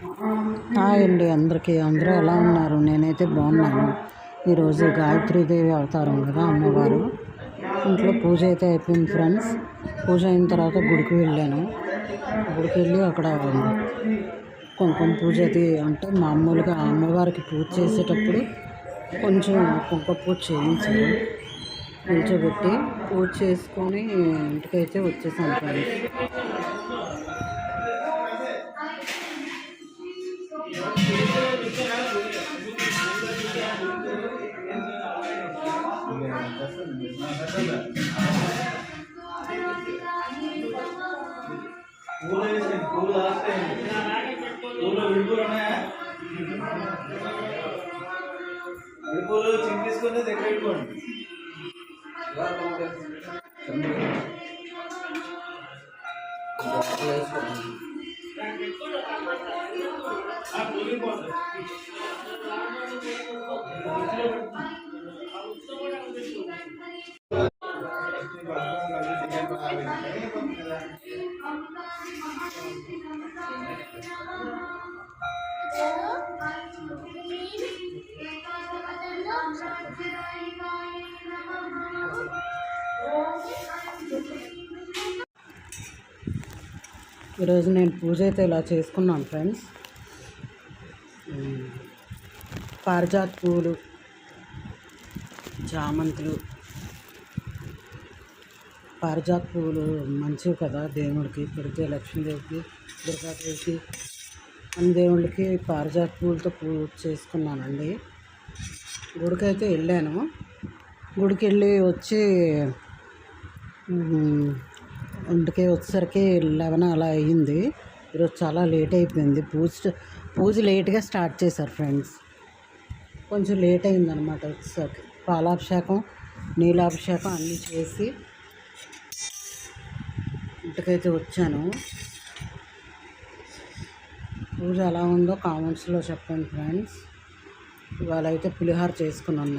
Hi అండి అందరికీ. అందరూ ఎలా ఉన్నారు? నేనైతే బాగున్నాను. ఈరోజు గాయత్రీదేవి అవతారం కదా అమ్మవారు. ఇంట్లో పూజ అయితే అయిపోయింది ఫ్రెండ్స్. పూజ అయిన తర్వాత గుడికి వెళ్ళాను. గుడికి వెళ్ళి అక్కడ కుంకుమ పూజ అది అంటే మామూలుగా అమ్మవారికి పూజ చేసేటప్పుడు కొంచెం కుంకుమ పూజ చేయించారు. నిల్చోబెట్టి పూజ చేసుకొని ఇంటికైతే వచ్చేసాను ఫ్రెండ్స్. చింపేసుకుని దగ్గర పెట్టుకోండి. ఈరోజు నేను పూజ అయితే ఇలా చేసుకున్నాను ఫ్రెండ్స్. పారిజాత పువ్వులు, చామంతులు. పారిజాత పువ్వులు మంచివి కదా దేవుడికి పెడితే, లక్ష్మీదేవికి, దుర్గాదేవికి, అన్ని దేవుళ్ళకి పారిజాత పువ్వులతో పూజ చేసుకున్నానండి. గుడికి అయితే వెళ్ళాను. గుడికి వెళ్ళి వచ్చి ఇంటికి వచ్చేసరికి 11 అలా అయ్యింది. ఈరోజు చాలా లేట్ అయిపోయింది. పూజ లేట్గా స్టార్ట్ చేశారు ఫ్రెండ్స్. కొంచెం లేట్ అయిందనమాట వచ్చేసరికి. పాలాభిషేకం, నీలాభిషేకం అన్నీ చేసి ఇంటికైతే వచ్చాను. పూజ ఎలా ఉందో కామెంట్స్లో చెప్పండి ఫ్రెండ్స్. ఇవాళ అయితే పులిహోర చేసుకున్నాను.